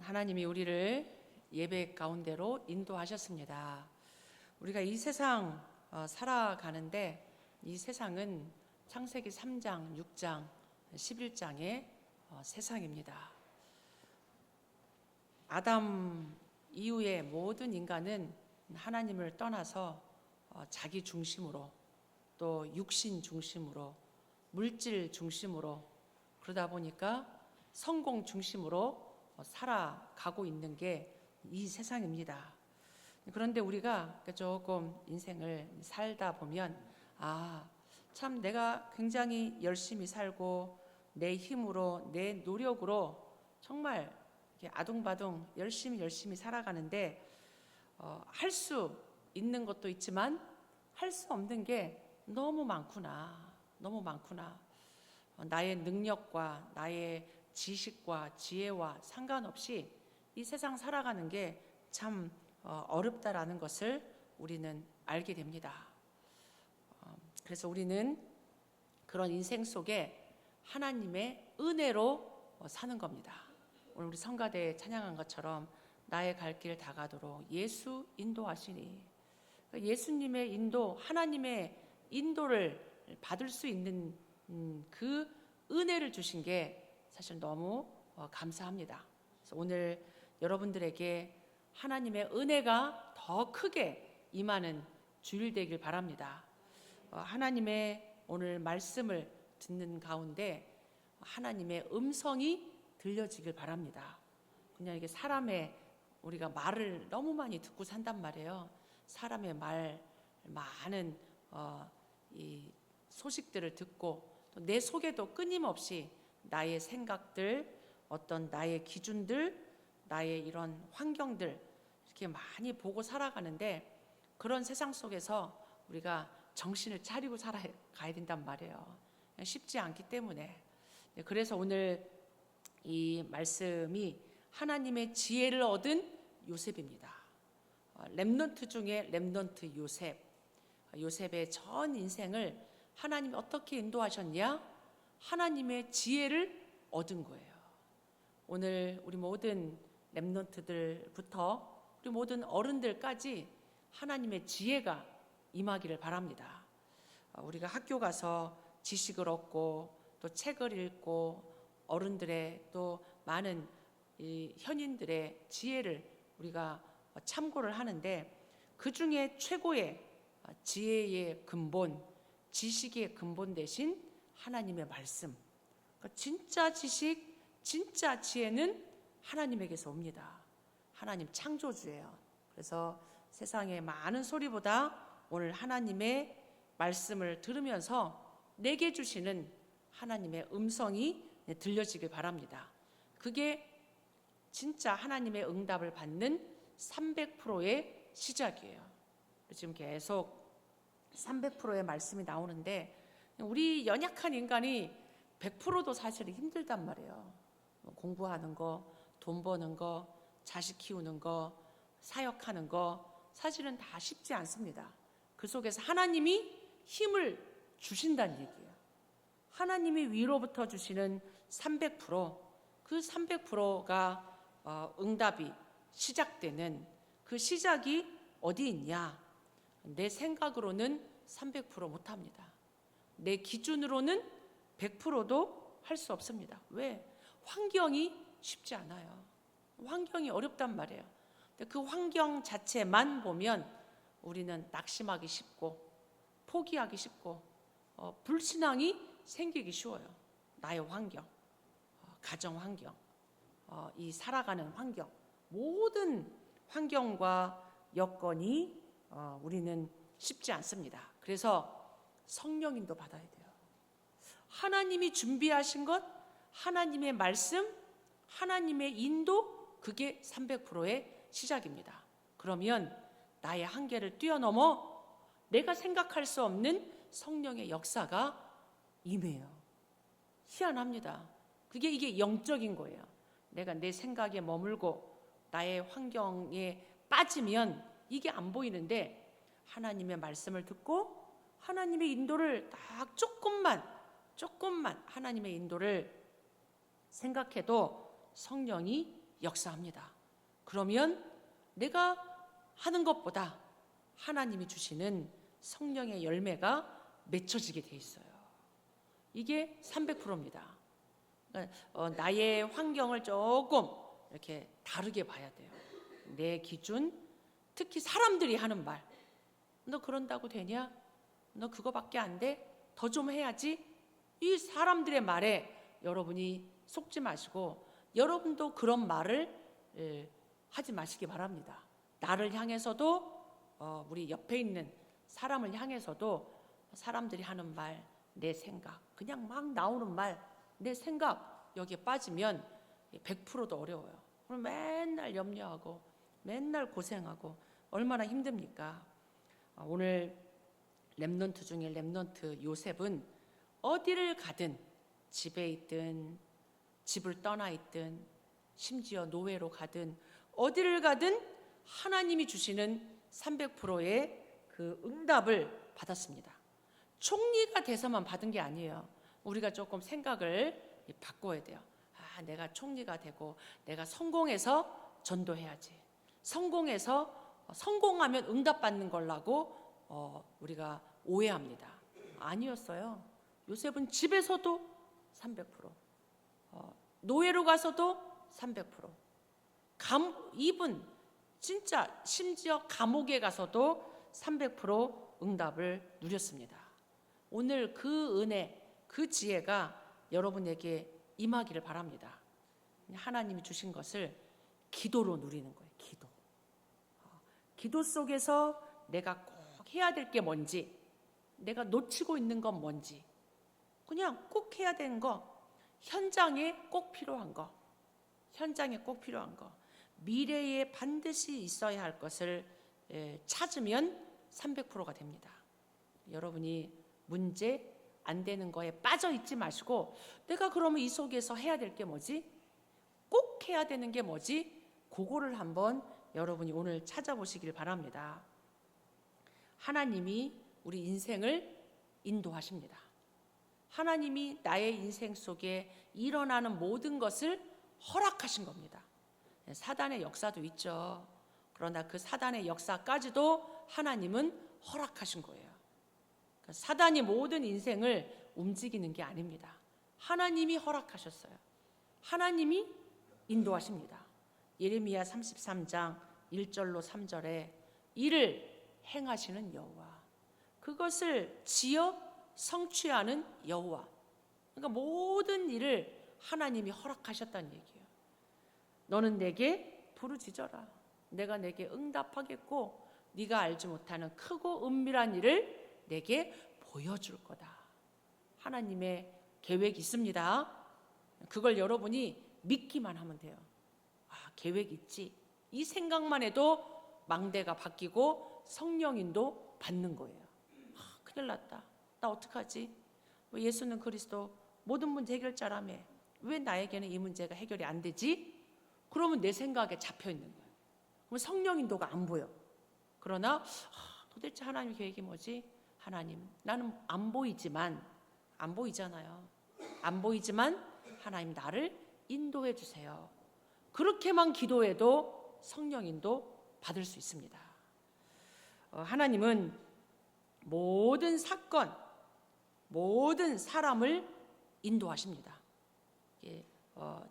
하나님이 우리를 예배 가운데로 인도하셨습니다. 우리가 이 세상 살아가는데 이 세상은 창세기 3장, 6장, 11장의 세상입니다. 아담 이후의 모든 인간은 하나님을 떠나서 자기 중심으로 또 육신 중심으로 물질 중심으로 그러다 보니까 성공 중심으로 살아가고 있는 게 이 세상입니다. 그런데 우리가 조금 인생을 살다 보면 참 내가 굉장히 열심히 살고 내 힘으로 내 노력으로 정말 이렇게 아둥바둥 열심히 살아가는데 할 수 있는 것도 있지만 할 수 없는 게 너무 많구나. 나의 능력과 나의 지식과 지혜와 상관없이 이 세상 살아가는 게 참 어렵다라는 것을 우리는 알게 됩니다. 그래서 우리는 그런 인생 속에 하나님의 은혜로 사는 겁니다. 오늘 우리 성가대에 찬양한 것처럼 나의 갈 길 다가도록 예수 인도하시니, 예수님의 인도, 하나님의 인도를 받을 수 있는 그 은혜를 주신 게 사실 너무 감사합니다. 그래서 오늘 여러분들에게 하나님의 은혜가 더 크게 임하는 주일 되길 바랍니다. 하나님의 오늘 말씀을 듣는 가운데 하나님의 음성이 들려지길 바랍니다. 그냥 이게 사람의 우리가 말을 너무 많이 듣고 산단 말이에요. 사람의 말 많은 이 소식들을 듣고 또 내 속에도 끊임없이 나의 생각들, 어떤 나의 기준들, 나의 이런 환경들 이렇게 많이 보고 살아가는데 그런 세상 속에서 우리가 정신을 차리고 살아가야 된단 말이에요. 쉽지 않기 때문에. 그래서 오늘 이 말씀이 하나님의 지혜를 얻은 요셉입니다. 렘넌트 중에 렘넌트 요셉. 요셉의 전 인생을 하나님이 어떻게 인도하셨냐? 하나님의 지혜를 얻은 거예요. 오늘 우리 모든 렘넌트들부터 우리 모든 어른들까지 하나님의 지혜가 임하기를 바랍니다. 우리가 학교 가서 지식을 얻고 또 책을 읽고 어른들의 또 많은 이 현인들의 지혜를 우리가 참고를 하는데 그 중에 최고의 지혜의 근본, 지식의 근본 대신 하나님의 말씀. 진짜 지식, 진짜 지혜는 하나님에게서 옵니다. 하나님 창조주예요. 그래서 세상의 많은 소리보다 오늘 하나님의 말씀을 들으면서 내게 주시는 하나님의 음성이 들려지길 바랍니다. 그게 진짜 하나님의 응답을 받는 300%의 시작이에요. 지금 계속 300%의 말씀이 나오는데 우리 연약한 인간이 100%도 사실 힘들단 말이에요. 공부하는 거, 돈 버는 거, 자식 키우는 거, 사역하는 거 사실은 다 쉽지 않습니다. 그 속에서 하나님이 힘을 주신다는 얘기예요. 하나님이 위로부터 주시는 300%, 그 300%가 응답이 시작되는 그 시작이 어디 있냐? 내 생각으로는 300% 못합니다. 내 기준으로는 100%도 할 수 없습니다. 왜? 환경이 쉽지 않아요. 환경이 어렵단 말이에요. 근데 그 환경 자체만 보면 우리는 낙심하기 쉽고 포기하기 쉽고 불신앙이 생기기 쉬워요. 나의 환경, 가정 환경, 이 살아가는 환경, 모든 환경과 여건이 우리는 쉽지 않습니다. 그래서 성령인도 받아야 돼요. 하나님이 준비하신 것, 하나님의 말씀, 하나님의 인도, 그게 300%의 시작입니다. 그러면 나의 한계를 뛰어넘어 내가 생각할 수 없는 성령의 역사가 임해요. 희한합니다. 이게 영적인 거예요. 내가 내 생각에 머물고 나의 환경에 빠지면 이게 안 보이는데 하나님의 말씀을 듣고 하나님의 인도를 딱 조금만 하나님의 인도를 생각해도 성령이 역사합니다. 그러면 내가 하는 것보다 하나님이 주시는 성령의 열매가 맺혀지게 돼 있어요. 이게 300%입니다. 나의 환경을 조금 이렇게 다르게 봐야 돼요. 내 기준, 특히 사람들이 하는 말, 너 그런다고 되냐? 너 그거밖에 안 돼? 더 좀 해야지? 이 사람들의 말에 여러분이 속지 마시고 여러분도 그런 말을 하지 마시기 바랍니다. 나를 향해서도 우리 옆에 있는 사람을 향해서도 사람들이 하는 말, 내 생각, 그냥 막 나오는 말, 내 생각 여기에 빠지면 100%도 어려워요. 그럼 맨날 염려하고 맨날 고생하고 얼마나 힘듭니까? 오늘 렘넌트 중에 렘넌트 요셉은 어디를 가든, 집에 있든 집을 떠나 있든 심지어 노예로 가든 어디를 가든 하나님이 주시는 300%의 그 응답을 받았습니다. 총리가 돼서만 받은 게 아니에요. 우리가 조금 생각을 바꿔야 돼요. 내가 총리가 되고 내가 성공해서 전도해야지. 성공하면 응답받는 걸라고 우리가 오해합니다. 아니었어요. 요셉은 집에서도 300%, 노예로 가서도 300%, 이분 진짜 심지어 감옥에 가서도 300% 응답을 누렸습니다. 오늘 그 은혜, 그 지혜가 여러분에게 임하기를 바랍니다. 하나님이 주신 것을 기도로 누리는 거예요. 기도 속에서 내가 꼭 해야 될 게 뭔지, 내가 놓치고 있는 건 뭔지, 그냥 꼭 해야 되는 거, 현장에 꼭 필요한 거, 미래에 반드시 있어야 할 것을 찾으면 300%가 됩니다. 여러분이 문제 안 되는 거에 빠져 있지 마시고, 내가 그러면 이 속에서 해야 될 게 뭐지? 꼭 해야 되는 게 뭐지? 그거를 한번 여러분이 오늘 찾아보시길 바랍니다. 하나님이 우리 인생을 인도하십니다. 하나님이 나의 인생 속에 일어나는 모든 것을 허락하신 겁니다. 사단의 역사도 있죠. 그러나 그 사단의 역사까지도 하나님은 허락하신 거예요. 사단이 모든 인생을 움직이는 게 아닙니다. 하나님이 허락하셨어요. 하나님이 인도하십니다. 예레미야 33장 1절로 3절에 이를 행하시는 여호와, 그것을 지어 성취하는 여호와. 그러니까 모든 일을 하나님이 허락하셨다는 얘기예요. 너는 내게 부르짖어라. 내가 내게 응답하겠고 네가 알지 못하는 크고 은밀한 일을 내게 보여줄 거다. 하나님의 계획이 있습니다. 그걸 여러분이 믿기만 하면 돼요. 계획 있지. 이 생각만 해도 망대가 바뀌고 성령인도 받는 거예요. 큰일 났다. 나 어떡하지? 예수는 그리스도 모든 문제 해결자라며 왜 나에게는 이 문제가 해결이 안 되지? 그러면 내 생각에 잡혀 있는 거예요. 그럼 성령인도가 안 보여. 그러나 도대체 하나님의 계획이 뭐지? 하나님, 나는 안 보이잖아요. 안 보이지만 하나님 나를 인도해 주세요. 그렇게만 기도해도 성령인도 받을 수 있습니다. 하나님은 모든 사건, 모든 사람을 인도하십니다.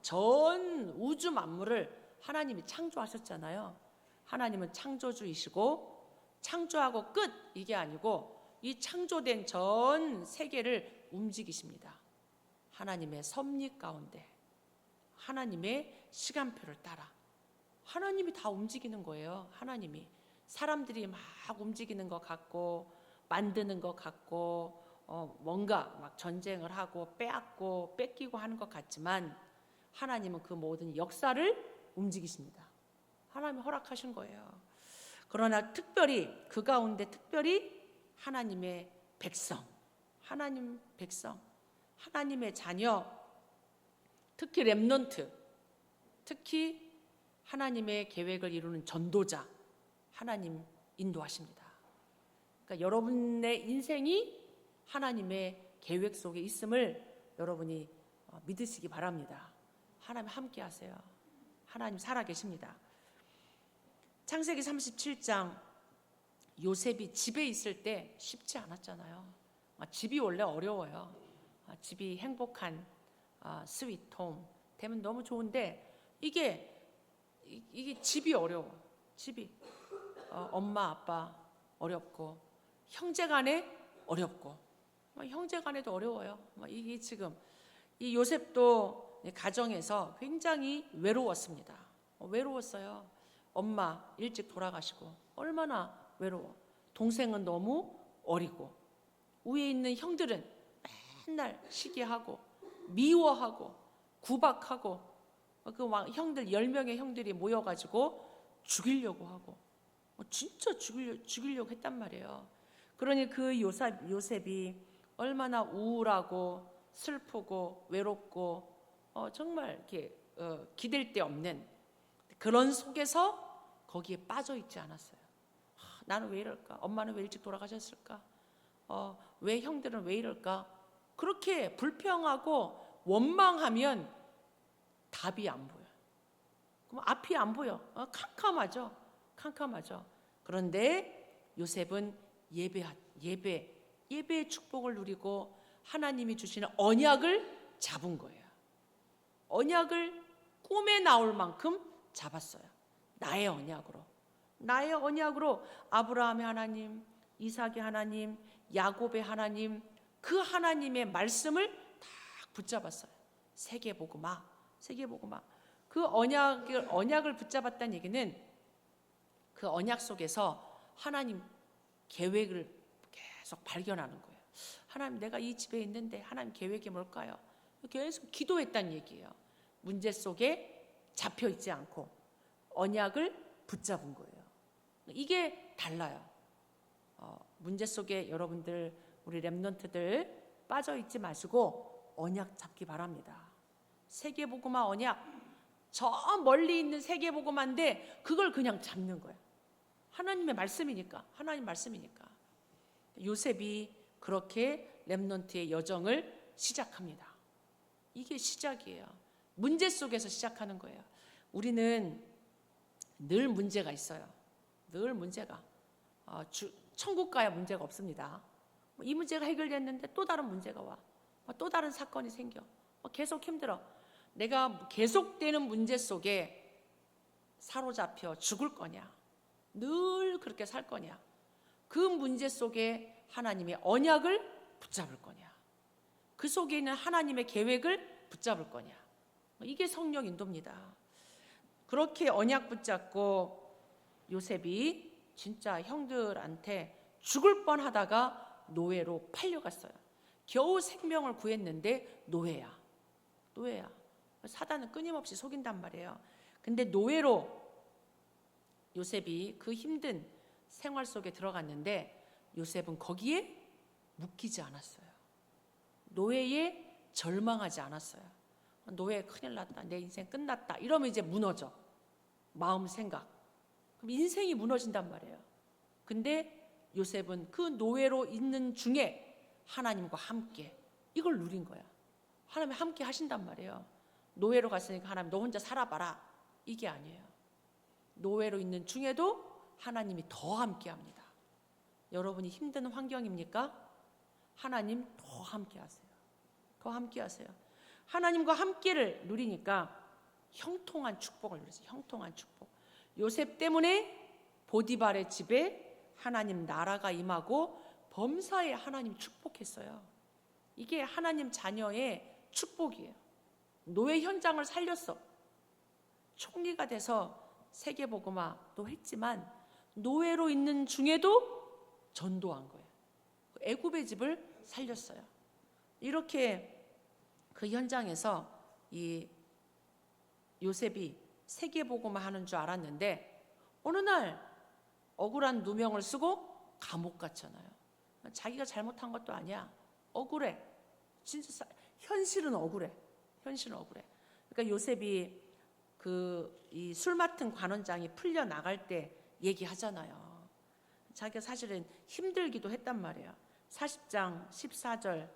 전 우주 만물을 하나님이 창조하셨잖아요. 하나님은 창조주이시고 창조하고 끝 이게 아니고 이 창조된 전 세계를 움직이십니다. 하나님의 섭리 가운데, 하나님의 시간표를 따라 하나님이 다 움직이는 거예요. 하나님이 사람들이 막 움직이는 것 같고 만드는 것 같고 뭔가 막 전쟁을 하고 빼앗고 뺏기고 하는 것 같지만 하나님은 그 모든 역사를 움직이십니다. 하나님이 허락하신 거예요. 그러나 특별히 그 가운데 특별히 하나님의 백성, 하나님의 자녀, 특히 렘넌트, 특히 하나님의 계획을 이루는 전도자, 하나님 인도하십니다. 그러니까 여러분의 인생이 하나님의 계획 속에 있음을 여러분이 믿으시기 바랍니다. 하나님 함께 하세요. 하나님 살아 계십니다. 창세기 37장 요셉이 집에 있을 때 쉽지 않았잖아요. 집이 원래 어려워요. 집이 행복한 스윗홈 되면 너무 좋은데 이게 집이 어려워. 집이 엄마 아빠 어렵고 형제간에 어렵고 형제간에도 어려워요. 이게 지금 이 요셉도 가정에서 굉장히 외로웠습니다. 외로웠어요. 엄마 일찍 돌아가시고 얼마나 외로워. 동생은 너무 어리고 위에 있는 형들은 맨날 시기하고 미워하고 구박하고 그 형들 10명의 형들이 모여가지고 죽이려고 하고 진짜 죽이려고 했단 말이에요. 그러니 그 요셉이 얼마나 우울하고 슬프고 외롭고 정말 이렇게 기댈 데 없는 그런 속에서 거기에 빠져 있지 않았어요. 나는 왜 이럴까? 엄마는 왜 일찍 돌아가셨을까? 왜 형들은 왜 이럴까? 그렇게 불평하고 원망하면 답이 안 보여. 그럼 앞이 안 보여. 캄캄하죠. 그런데 요셉은 예배의 축복을 누리고 하나님이 주시는 언약을 잡은 거예요. 언약을 꿈에 나올 만큼 잡았어요. 나의 언약으로 아브라함의 하나님, 이삭의 하나님, 야곱의 하나님, 그 하나님의 말씀을 딱 붙잡았어요. 세계복음화. 그 언약을 붙잡았다는 얘기는 그 언약 속에서 하나님 계획을 계속 발견하는 거예요. 하나님, 내가 이 집에 있는데 하나님 계획이 뭘까요? 계속 기도했다는 얘기예요. 문제 속에 잡혀 있지 않고 언약을 붙잡은 거예요. 이게 달라요. 문제 속에 여러분들, 우리 렘넌트들 빠져 있지 마시고 언약 잡기 바랍니다. 세계복음화 언약, 저 멀리 있는 세계복음화인데 그걸 그냥 잡는 거예요. 하나님 말씀이니까. 요셉이 그렇게 렘넌트의 여정을 시작합니다. 이게 시작이에요. 문제 속에서 시작하는 거예요. 우리는 늘 문제가 있어요. 늘 문제가. 천국 가야 문제가 없습니다. 이 문제가 해결됐는데 또 다른 문제가 와. 또 다른 사건이 생겨. 계속 힘들어. 내가 계속되는 문제 속에 사로잡혀 죽을 거냐? 늘 그렇게 살 거냐? 그 문제 속에 하나님의 언약을 붙잡을 거냐? 그 속에 있는 하나님의 계획을 붙잡을 거냐? 이게 성령 인도입니다. 그렇게 언약 붙잡고 요셉이 진짜 형들한테 죽을 뻔하다가 노예로 팔려갔어요. 겨우 생명을 구했는데 노예야. 사단은 끊임없이 속인단 말이에요. 근데 노예로 요셉이 그 힘든 생활 속에 들어갔는데 요셉은 거기에 묶이지 않았어요. 노예에 절망하지 않았어요. 노예 큰일 났다. 내 인생 끝났다. 이러면 이제 무너져. 마음 생각. 그럼 인생이 무너진단 말이에요. 근데 요셉은 그 노예로 있는 중에 하나님과 함께 이걸 누린 거야. 하나님이 함께 하신단 말이에요. 노예로 갔으니까 하나님 너 혼자 살아봐라. 이게 아니에요. 노예로 있는 중에도 하나님이 더 함께 합니다. 여러분이 힘든 환경입니까? 하나님 더 함께 하세요. 하나님과 함께를 누리니까 형통한 축복을 누렸어요. 형통한 축복. 요셉 때문에 보디발의 집에 하나님 나라가 임하고 범사에 하나님 축복했어요. 이게 하나님 자녀의 축복이에요. 노예 현장을 살렸어. 총리가 돼서 세계복음화도 했지만 노예로 있는 중에도 전도한 거예요. 애굽의 집을 살렸어요. 이렇게 그 현장에서 이 요셉이 세계복음화 하는 줄 알았는데 어느 날 억울한 누명을 쓰고 감옥 갔잖아요. 자기가 잘못한 것도 아니야. 억울해. 진짜 현실은 억울해. 그러니까 요셉이 이 술 맡은 관원장이 풀려 나갈 때 얘기하잖아요. 자기가 사실은 힘들기도 했단 말이에요. 40장 14절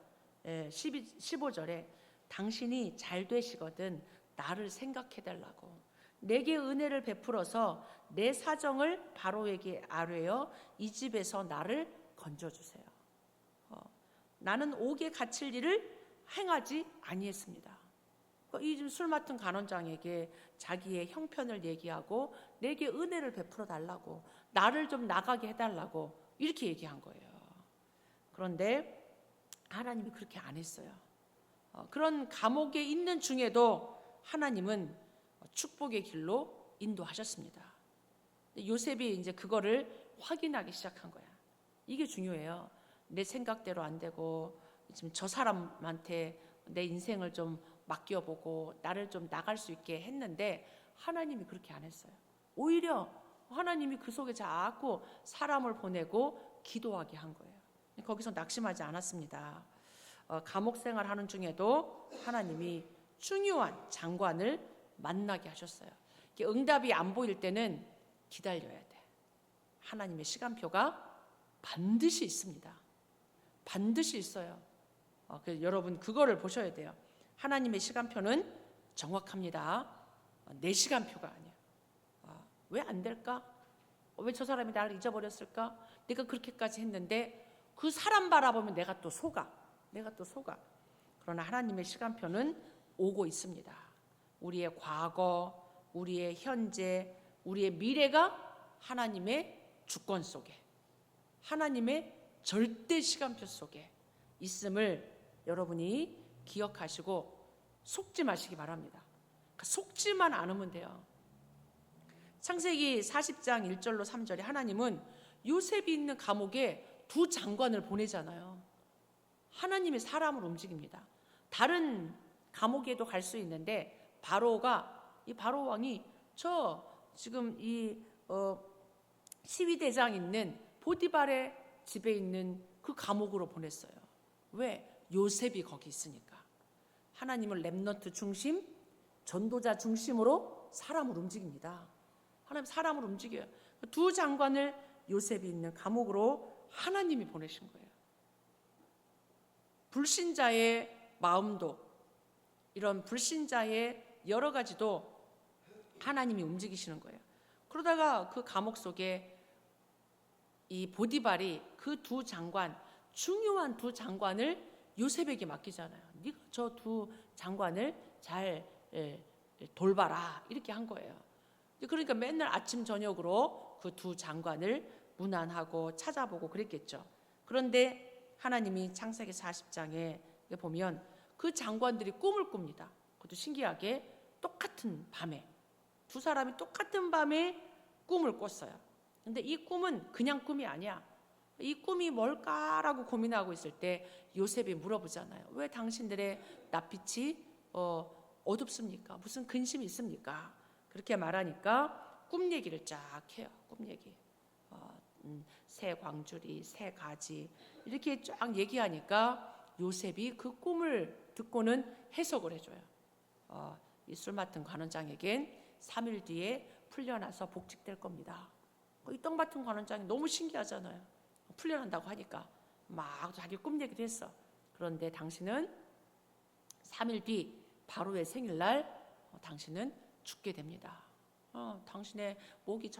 15절에 당신이 잘 되시거든 나를 생각해 달라고. 내게 은혜를 베풀어서 내 사정을 바로에게 아뢰어 이 집에서 나를 건져주세요. 나는 옥에 갇힐 일을 행하지 아니했습니다. 이 술 맡은 간원장에게 자기의 형편을 얘기하고 내게 은혜를 베풀어 달라고, 나를 좀 나가게 해달라고 이렇게 얘기한 거예요. 그런데 하나님이 그렇게 안 했어요. 그런 감옥에 있는 중에도 하나님은 축복의 길로 인도하셨습니다. 요셉이 이제 그거를 확인하기 시작한 거야. 이게 중요해요. 내 생각대로 안 되고 지금 저 사람한테 내 인생을 좀 맡겨보고 나를 좀 나갈 수 있게 했는데 하나님이 그렇게 안 했어요. 오히려 하나님이 그 속에 자꾸 사람을 보내고 기도하게 한 거예요. 거기서 낙심하지 않았습니다. 감옥 생활하는 중에도 하나님이 중요한 장관을 만나게 하셨어요. 응답이 안 보일 때는 기다려야 돼. 하나님의 시간표가 반드시 있습니다. 반드시 있어요. 그래서 여러분 그거를 보셔야 돼요. 하나님의 시간표는 정확합니다. 내 시간표가 아니야. 왜 안 될까? 왜 저 사람이 나를 잊어버렸을까? 내가 그렇게까지 했는데 그 사람 바라보면 내가 또 속아. 그러나 하나님의 시간표는 오고 있습니다. 우리의 과거, 우리의 현재, 우리의 미래가 하나님의 주권 속에, 하나님의 절대 시간표 속에 있음을 여러분이 기억하시고 속지 마시기 바랍니다. 속지만 않으면 돼요. 창세기 40장 1절로 3절에 하나님은 요셉이 있는 감옥에 두 장관을 보내잖아요. 하나님의 사람을 움직입니다. 다른 감옥에도 갈 수 있는데 이 바로 왕이 저 지금 이 시위대장 있는 보디발의 집에 있는 그 감옥으로 보냈어요. 왜? 요셉이 거기 있으니까. 하나님은 렘넌트 중심, 전도자 중심으로 사람을 움직입니다. 하나님 사람을 움직여요. 두 장관을 요셉이 있는 감옥으로 하나님이 보내신 거예요. 불신자의 마음도, 이런 불신자의 여러 가지도 하나님이 움직이시는 거예요. 그러다가 그 감옥 속에 이 보디발이 그 두 장관, 중요한 두 장관을 요셉에게 맡기잖아요. 네가 저 두 장관을 잘 돌봐라 이렇게 한 거예요. 그러니까 맨날 아침 저녁으로 그 두 장관을 문안하고 찾아보고 그랬겠죠. 그런데 하나님이 창세기 40장에 보면 그 장관들이 꿈을 꿉니다. 그것도 신기하게 똑같은 밤에, 두 사람이 똑같은 밤에 꿈을 꿨어요. 근데 이 꿈은 그냥 꿈이 아니야. 이 꿈이 뭘까라고 고민하고 있을 때 요셉이 물어보잖아요. 왜 당신들의 낯빛이 어둡습니까? 무슨 근심이 있습니까? 그렇게 말하니까 꿈 얘기를 쫙 해요. 꿈 얘기. 새 광주리, 새 가지 이렇게 쫙 얘기하니까 요셉이 그 꿈을 듣고는 해석을 해줘요. 이 술 맡은 관원장에겐 3일 뒤에 풀려나서 복직될 겁니다. 이 떡 맡은 관원장이 너무 신기하잖아요. 풀려난다고 하니까 막 자기 꿈 얘기도 했어. 그런데 당신은 3일 뒤 바로의 생일날 당신은 죽게 됩니다. 당신의 목이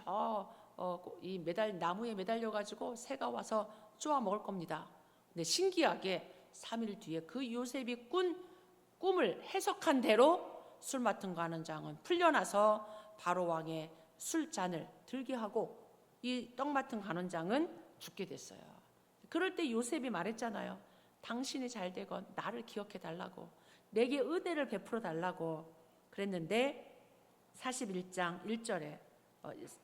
이 나무에 매달려 가지고 새가 와서 쪼아 먹을 겁니다. 근데 신기하게 3일 뒤에 그 요셉이 꾼 꿈을 해석한 대로 술 맡은 관원장은 풀려나서 바로 왕의 술잔을 들게 하고 이 떡 맡은 관원장은 죽게 됐어요. 그럴 때 요셉이 말했잖아요. 당신이 잘 되건 나를 기억해 달라고, 내게 은혜를 베풀어 달라고 그랬는데 41장 1절에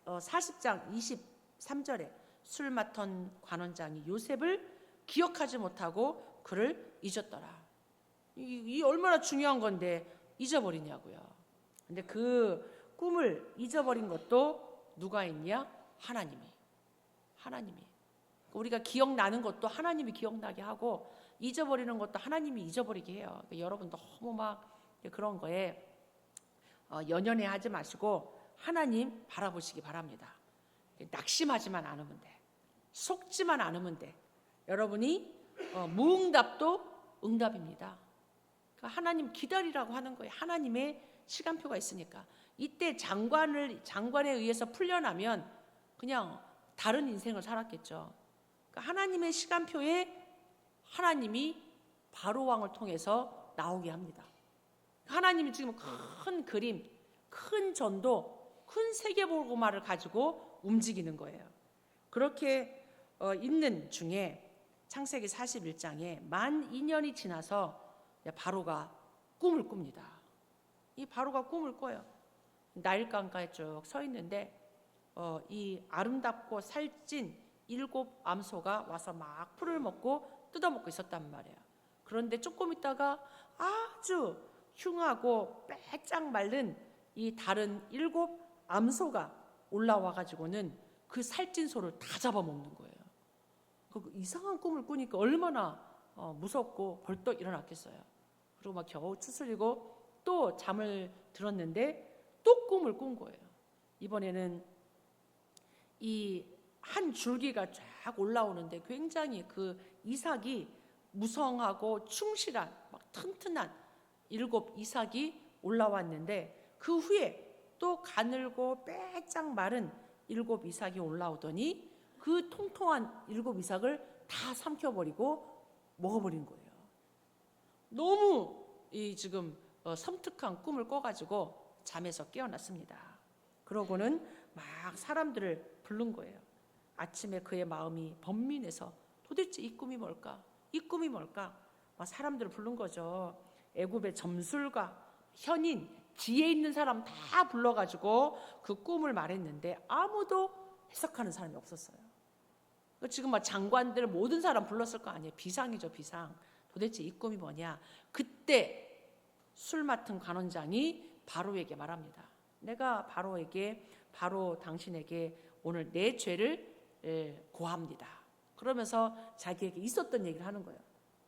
40장 23절에 술 맡은 관원장이 요셉을 기억하지 못하고 그를 잊었더라. 이 얼마나 중요한 건데 잊어버리냐고요. 근데 그 꿈을 잊어버린 것도 누가 있냐? 하나님이. 우리가 기억나는 것도 하나님이 기억나게 하고 잊어버리는 것도 하나님이 잊어버리게 해요. 그러니까 여러분 너무 막 그런 거에 연연해 하지 마시고 하나님 바라보시기 바랍니다. 낙심하지만 않으면 돼. 속지만 않으면 돼. 여러분이 무응답도 응답입니다. 그러니까 하나님 기다리라고 하는 거예요. 하나님의 시간표가 있으니까. 이때 장관에 의해서 풀려나면 그냥 다른 인생을 살았겠죠. 그러니까 하나님의 시간표에 하나님이 바로 왕을 통해서 나오게 합니다. 하나님이 지금 큰 그림, 큰 전도, 큰 세계복음화를 가지고 움직이는 거예요. 그렇게 있는 중에 창세기 41장에 만 2년이 지나서 바로가 꿈을 꿉니다. 이 바로가 꿈을 꿔요. 나일강가에 쭉 서 있는데 이 아름답고 살찐 7 암소가 와서 막 풀을 먹고 뜯어먹고 있었단 말이에요. 그런데 조금 있다가 아주 흉하고 빼짝 마른 이 다른 7 암소가 올라와 가지고는 그 살찐 소를 다 잡아먹는 거예요. 그 이상한 꿈을 꾸니까 얼마나 무섭고 벌떡 일어났겠어요. 그리고 막 겨우 추스리고 또 잠을 들었는데 또 꿈을 꾼 거예요. 이번에는 이 한 줄기가 쫙 올라오는데 굉장히 그 이삭이 무성하고 충실한 막 튼튼한 7 이삭이 올라왔는데 그 후에 또 가늘고 빼짝 마른 7 이삭이 올라오더니 그 통통한 7 이삭을 다 삼켜버리고 먹어버린 거예요. 너무 이 지금 섬뜩한 꿈을 꿔가지고 잠에서 깨어났습니다. 그러고는 막 사람들을 부른 거예요. 아침에 그의 마음이 번민해서 도대체 이 꿈이 뭘까? 이 꿈이 뭘까? 막 사람들을 부른 거죠. 애굽의 점술가, 현인, 지혜 있는 사람 다 불러가지고 그 꿈을 말했는데 아무도 해석하는 사람이 없었어요. 지금 막 장관들 모든 사람 불렀을 거 아니에요. 비상이죠, 비상. 도대체 이 꿈이 뭐냐? 그때 술 맡은 관원장이 바로에게 말합니다. 내가 바로 당신에게 오늘 내 죄를 고합니다. 그러면서 자기에게 있었던 얘기를 하는 거예요.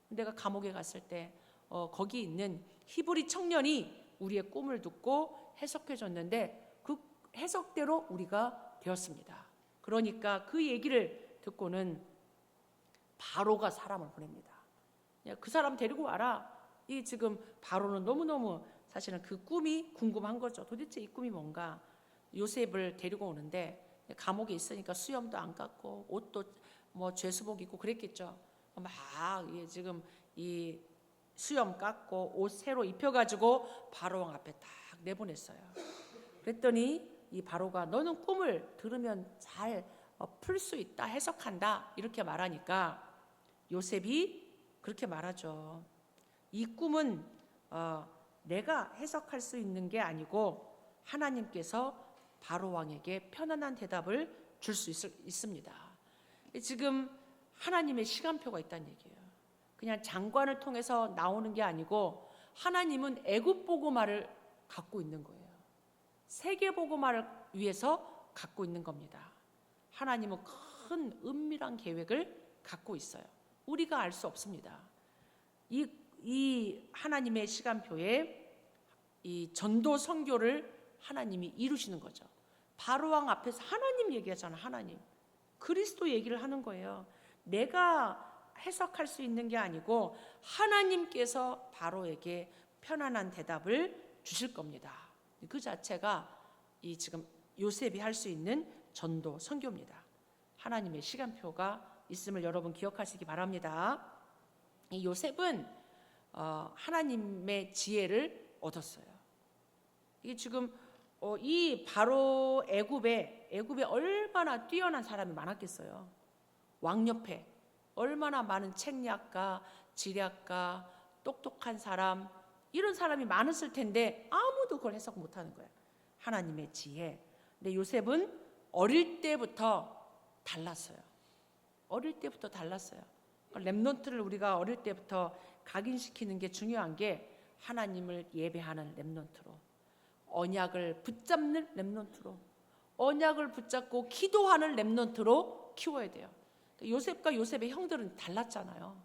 내가 감옥에 갔을 때 거기 있는 히브리 청년이 우리의 꿈을 듣고 해석해 줬는데 그 해석대로 우리가 되었습니다. 그러니까 그 얘기를 듣고는 바로가 사람을 보냅니다. 그 사람 데리고 와라. 이 지금 바로는 너무너무 사실은 그 꿈이 궁금한 거죠. 도대체 이 꿈이 뭔가. 요셉을 데리고 오는데 감옥에 있으니까 수염도 안 깎고 옷도 뭐 죄수복 입고 그랬겠죠. 막 지금 이 수염 깎고 옷 새로 입혀가지고 바로 왕 앞에 딱 내보냈어요. 그랬더니 이 바로가 너는 꿈을 들으면 잘 풀 수 있다, 해석한다 이렇게 말하니까 요셉이 그렇게 말하죠. 이 꿈은 내가 해석할 수 있는 게 아니고 하나님께서 바로 왕에게 편안한 대답을 줄 수 있습니다. 지금 하나님의 시간표가 있다는 얘기예요. 그냥 장관을 통해서 나오는 게 아니고 하나님은 애굽 복음화를 갖고 있는 거예요. 세계 복음화를 위해서 갖고 있는 겁니다. 하나님은 큰 은밀한 계획을 갖고 있어요. 우리가 알 수 없습니다. 이 하나님의 시간표에 이 전도 선교를 하나님이 이루시는 거죠. 바로 왕 앞에서 하나님 얘기하잖아요. 하나님. 그리스도 얘기를 하는 거예요. 내가 해석할 수 있는 게 아니고 하나님께서 바로에게 편안한 대답을 주실 겁니다. 그 자체가 이 지금 요셉이 할 수 있는 전도 선교입니다. 하나님의 시간표가 있음을 여러분 기억하시기 바랍니다. 이 요셉은 하나님의 지혜를 얻었어요. 이게 지금 이 바로 애굽에 얼마나 뛰어난 사람이 많았겠어요. 왕 옆에 얼마나 많은 책략가, 지략가, 똑똑한 사람 이런 사람이 많았을 텐데 아무도 그걸 해석 못하는 거예요. 하나님의 지혜. 근데 요셉은 어릴 때부터 달랐어요. 어릴 때부터 달랐어요. 렘넌트를 우리가 어릴 때부터 각인시키는 게 중요한 게 하나님을 예배하는 렘넌트로, 언약을 붙잡는 렘넌트로, 언약을 붙잡고 기도하는 렘넌트로 키워야 돼요. 요셉과 요셉의 형들은 달랐잖아요.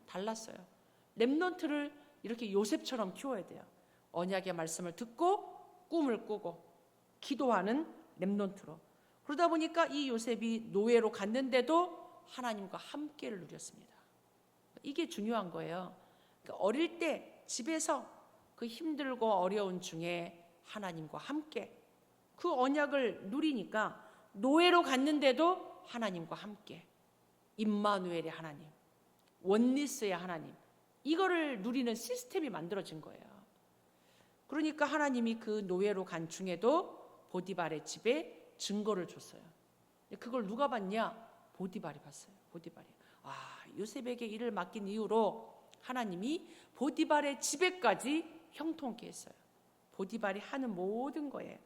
달랐어요. 렘넌트를 이렇게 요셉처럼 키워야 돼요. 언약의 말씀을 듣고 꿈을 꾸고 기도하는 렘넌트로. 그러다 보니까 이 요셉이 노예로 갔는데도 하나님과 함께를 누렸습니다. 이게 중요한 거예요. 그러니까 어릴 때 집에서 그 힘들고 어려운 중에 하나님과 함께 그 언약을 누리니까 노예로 갔는데도 하나님과 함께 임마누엘의 하나님, 원리스의 하나님, 이거를 누리는 시스템이 만들어진 거예요. 그러니까 하나님이 그 노예로 간 중에도 보디발의 집에 증거를 줬어요. 그걸 누가 봤냐? 보디발이 봤어요. 보디발이. 요셉에게 일을 맡긴 이후로 하나님이 보디발의 집에까지 형통케 했어요. 보디발이 하는 모든 거에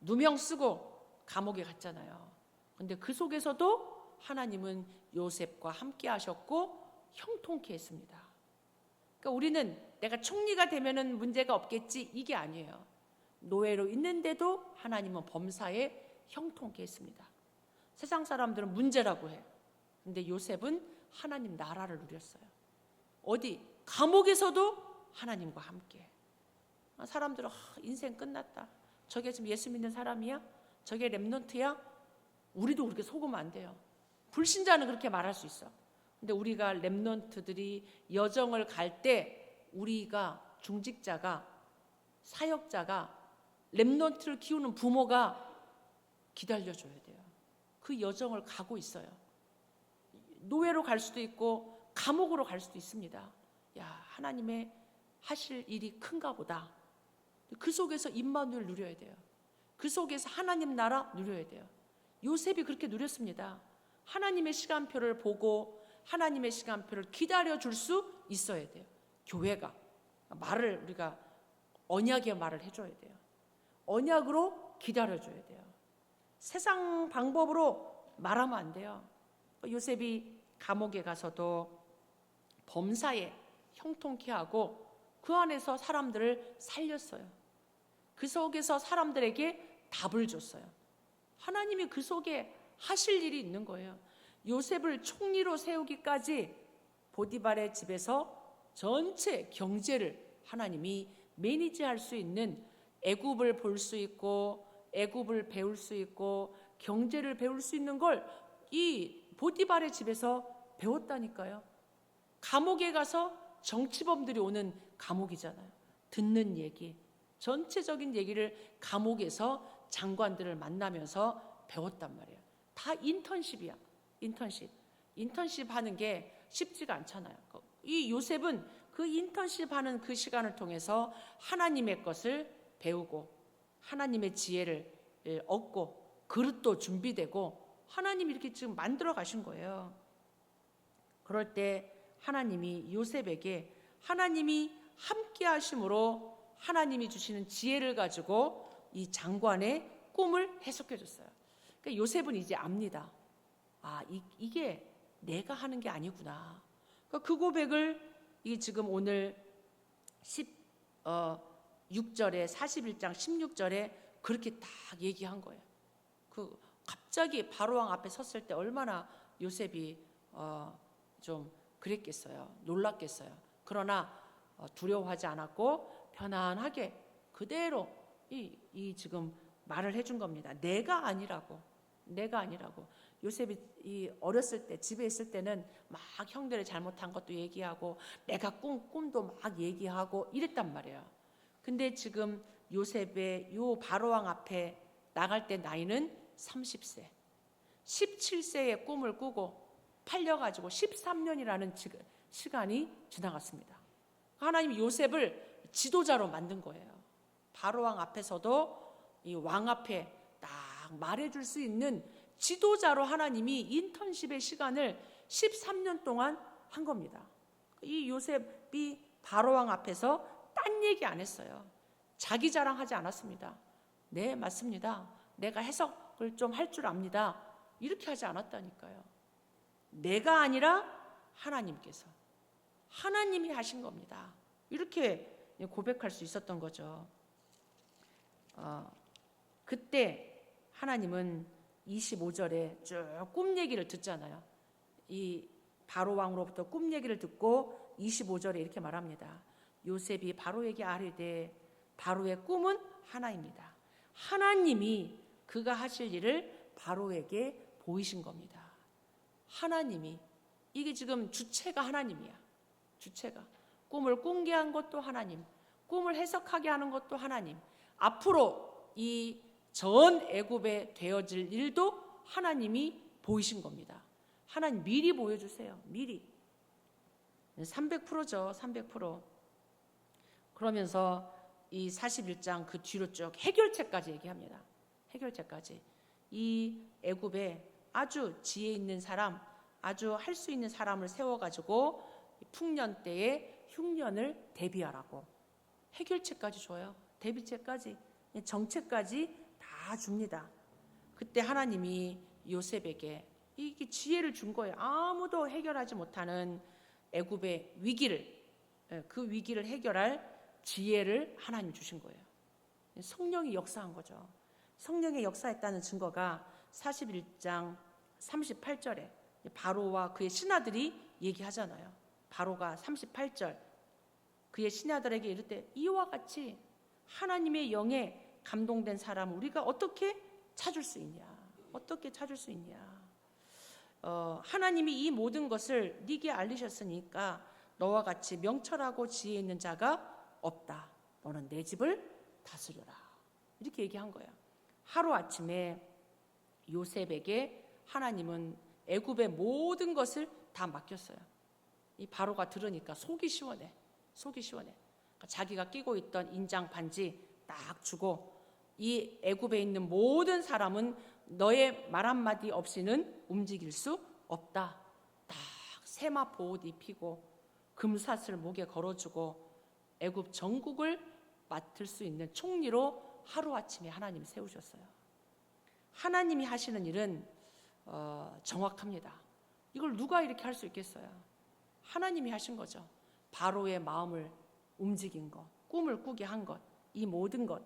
누명 쓰고 감옥에 갔잖아요. 근데 그 속에서도 하나님은 요셉과 함께 하셨고 형통케 했습니다. 그러니까 우리는 내가 총리가 되면은 문제가 없겠지, 이게 아니에요. 노예로 있는데도 하나님은 범사에 형통케 했습니다. 세상 사람들은 문제라고 해. 근데 요셉은 하나님 나라를 누렸어요. 어디? 감옥에서도 하나님과 함께. 사람들은 인생 끝났다. 저게 지금 예수 믿는 사람이야? 저게 렘넌트야? 우리도 그렇게 속으면 안 돼요. 불신자는 그렇게 말할 수 있어. 근데 우리가 렘넌트들이 여정을 갈 때 우리가 중직자가, 사역자가, 렘넌트를 키우는 부모가 기다려줘야 돼요. 그 여정을 가고 있어요. 노예로 갈 수도 있고 감옥으로 갈 수도 있습니다. 하나님의 하실 일이 큰가 보다. 그 속에서 임마누엘 누려야 돼요. 그 속에서 하나님 나라 누려야 돼요. 요셉이 그렇게 누렸습니다. 하나님의 시간표를 보고 하나님의 시간표를 기다려줄 수 있어야 돼요. 교회가 말을, 우리가 언약의 말을 해줘야 돼요. 언약으로 기다려줘야 돼요. 세상 방법으로 말하면 안 돼요. 요셉이 감옥에 가서도 범사에 형통케 하고 그 안에서 사람들을 살렸어요. 그 속에서 사람들에게 답을 줬어요. 하나님이 그 속에 하실 일이 있는 거예요. 요셉을 총리로 세우기까지 보디발의 집에서 전체 경제를 하나님이 매니지할 수 있는, 애굽을 볼 수 있고 애굽을 배울 수 있고 경제를 배울 수 있는 걸 이 보디발의 집에서 배웠다니까요. 감옥에 가서 정치범들이 오는 감옥이잖아요. 듣는 얘기, 전체적인 얘기를 감옥에서 장관들을 만나면서 배웠단 말이에요. 다 인턴십이야. 인턴십 하는 게 쉽지가 않잖아요. 이 요셉은 그 인턴십 하는 그 시간을 통해서 하나님의 것을 배우고 하나님의 지혜를 얻고 그릇도 준비되고 하나님이 이렇게 지금 만들어 가신 거예요. 그럴 때 하나님이 요셉에게 하나님이 함께 하심으로 하나님이 주시는 지혜를 가지고 이 장관의 꿈을 해석해 줬어요. 그러니까 요셉은 이제 압니다. 이게 내가 하는 게 아니구나. 그러니까 그 고백을 이 지금 오늘 6절에 41장 16절에 그렇게 딱 얘기한 거예요. 갑자기 바로왕 앞에 섰을 때 얼마나 요셉이 좀 그랬겠어요. 놀랐겠어요. 그러나 두려워하지 않았고 편안하게 그대로 이 지금 말을 해준 겁니다. 내가 아니라고. 요셉이 이 어렸을 때 집에 있을 때는 막 형들의 잘못한 것도 얘기하고 내가 꿈도 막 얘기하고 이랬단 말이에요. 근데 지금 요셉의 요 바로왕 앞에 나갈 때 나이는 30세. 17세의 꿈을 꾸고 팔려가지고 13년이라는 시간이 지나갔습니다. 하나님이 요셉을 지도자로 만든 거예요. 바로왕 앞에서도 이 왕 앞에 딱 말해줄 수 있는 지도자로 하나님이 인턴십의 시간을 13년 동안 한 겁니다. 이 요셉이 바로왕 앞에서 딴 얘기 안 했어요. 자기 자랑하지 않았습니다. 네, 맞습니다. 내가 해석을 좀 할 줄 압니다. 이렇게 하지 않았다니까요. 내가 아니라 하나님께서, 하나님이 하신 겁니다. 이렇게 고백할 수 있었던 거죠. 그때 하나님은 25절에 쭉 꿈 얘기를 듣잖아요. 이 바로왕으로부터 꿈 얘기를 듣고 25절에 이렇게 말합니다. 요셉이 바로에게 아뢰되 바로의 꿈은 하나입니다. 하나님이 그가 하실 일을 바로에게 보이신 겁니다. 하나님이, 이게 지금 주체가 하나님이야. 주체가 꿈을 꾼게 한 것도 하나님, 꿈을 해석하게 하는 것도 하나님. 앞으로 이 전 애굽에 되어질 일도 하나님이 보이신 겁니다. 하나님 미리 보여주세요. 미리. 300%죠. 300%. 그러면서 이 41장 그 뒤로 쭉 해결책까지 얘기합니다. 해결책까지. 이 애굽에 아주 지혜 있는 사람, 아주 할 수 있는 사람을 세워가지고 풍년 때에 흉년을 대비하라고 해결책까지 줘요. 대비책까지, 정책까지 다 줍니다. 그때 하나님이 요셉에게 이게 지혜를 준 거예요. 아무도 해결하지 못하는 애굽의 위기를, 그 위기를 해결할 지혜를 하나님 주신 거예요. 성령이 역사한 거죠. 성령이 역사했다는 증거가 41장 38절에 바로와 그의 신하들이 얘기하잖아요. 바로가 38절 그의 신하들에게 이를 때 이와 같이 하나님의 영에 감동된 사람을 우리가 어떻게 찾을 수 있냐? 어떻게 찾을 수 있냐? 하나님이 이 모든 것을 네게 알리셨으니까 너와 같이 명철하고 지혜 있는 자가 없다. 너는 내 집을 다스려라. 이렇게 얘기한 거예요. 하루아침에 요셉에게 하나님은 애굽의 모든 것을 다 맡겼어요. 이 바로가 들으니까 속이 시원해. 속이 시원해. 그러니까 자기가 끼고 있던 인장 반지 딱 주고 이 애굽에 있는 모든 사람은 너의 말 한마디 없이는 움직일 수 없다. 딱 세마포 옷 입히고 금사슬 목에 걸어주고 애굽 전국을 맡을 수 있는 총리로 하루아침에 하나님이 세우셨어요. 하나님이 하시는 일은 정확합니다. 이걸 누가 이렇게 할 수 있겠어요? 하나님이 하신 거죠. 바로의 마음을 움직인 것, 꿈을 꾸게 한 것, 이 모든 것.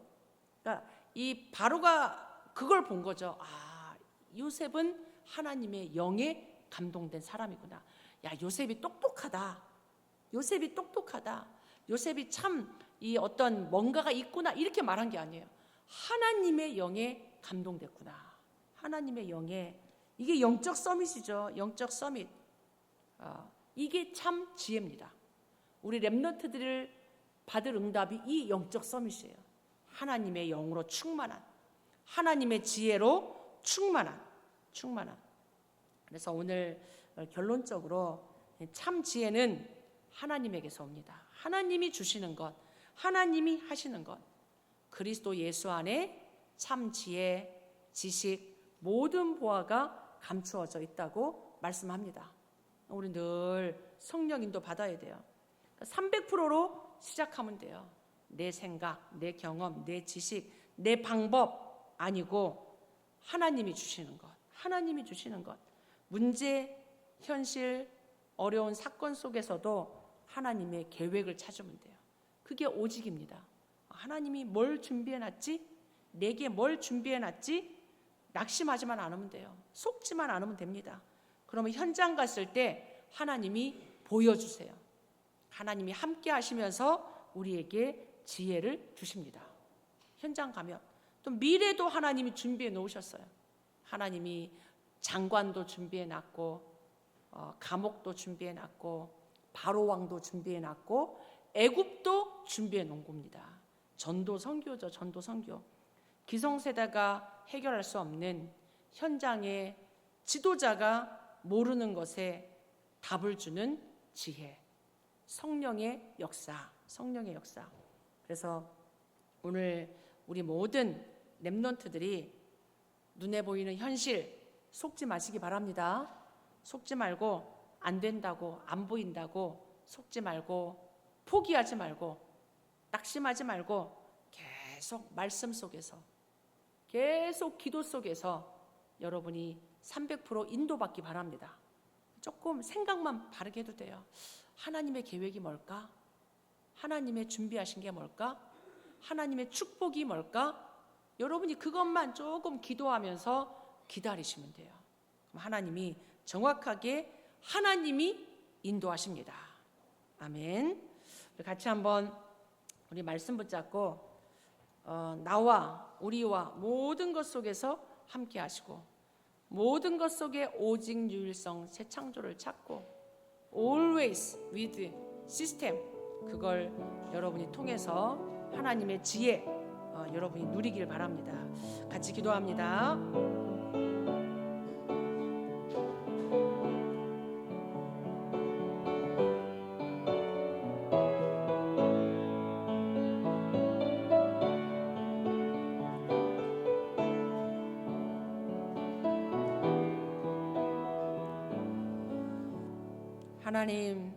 그러니까 이 바로가 그걸 본 거죠. 아, 요셉은 하나님의 영에 감동된 사람이구나. 야, 요셉이 똑똑하다. 요셉이 똑똑하다. 요셉이 참 이 어떤 뭔가가 있구나. 이렇게 말한 게 아니에요. 하나님의 영에 감동됐구나. 하나님의 영에. 이게 영적 서밋이죠. 영적 서밋. 이게 참 지혜입니다. 우리 렘넌트들을 받을 응답이 이 영적 서밋이에요. 하나님의 영으로 충만한, 하나님의 지혜로 충만한. 그래서 오늘 결론적으로 참 지혜는 하나님에게서 옵니다. 하나님이 주시는 것, 하나님이 하시는 것. 그리스도 예수 안에 참 지혜, 지식, 모든 보화가 감추어져 있다고 말씀합니다. 우리 늘 성령 인도 받아야 돼요. 300%로 시작하면 돼요. 내 생각, 내 경험, 내 지식, 내 방법 아니고 하나님이 주시는 것. 하나님이 주시는 것. 문제, 현실, 어려운 사건 속에서도 하나님의 계획을 찾으면 돼요. 그게 오직입니다. 하나님이 뭘 준비해놨지? 내게 뭘 준비해놨지? 낙심하지만 않으면 돼요. 속지만 않으면 됩니다. 그러면 현장 갔을 때 하나님이 보여주세요. 하나님이 함께 하시면서 우리에게 지혜를 주십니다. 현장 가면 또 미래도 하나님이 준비해 놓으셨어요. 하나님이 장관도 준비해 놨고 감옥도 준비해 놨고 바로 왕도 준비해 놨고 애굽도 준비해 놓은 겁니다. 전도 선교죠. 전도 선교. 기성세대가 해결할 수 없는 현장의 지도자가 모르는 것에 답을 주는 지혜. 성령의 역사. 성령의 역사. 그래서 오늘 우리 모든 렘넌트들이 눈에 보이는 현실 속지 마시기 바랍니다. 속지 말고 안 된다고 안 보인다고 속지 말고 포기하지 말고 낙심하지 말고 계속 말씀 속에서 계속 기도 속에서 여러분이 300% 인도받기 바랍니다. 조금 생각만 바르게 해도 돼요. 하나님의 계획이 뭘까? 하나님의 준비하신 게 뭘까? 하나님의 축복이 뭘까? 여러분이 그것만 조금 기도하면서 기다리시면 돼요. 그럼 하나님이 정확하게 하나님이 인도하십니다. 아멘. 같이 한번 우리 말씀 붙잡고 나와 우리와 모든 것 속에서 함께 하시고 모든 것 속에 오직 유일성 새 창조를 찾고 always with system 그걸 여러분이 통해서 하나님의 지혜 여러분이 누리길 바랍니다. 같이 기도합니다. 하나님,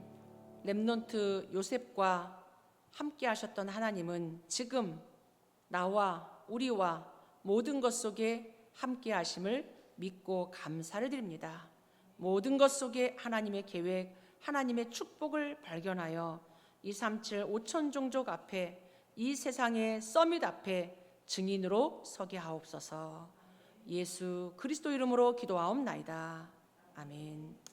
렘넌트 요셉과 함께 하셨던 하나님은 지금 나와 우리와 모든 것 속에 함께 하심을 믿고 감사를 드립니다. 모든 것 속에 하나님의 계획, 하나님의 축복을 발견하여 237 5천 종족 앞에, 이 세상의 서밋 앞에 증인으로 서게 하옵소서. 예수 그리스도 이름으로 기도하옵나이다. 아멘.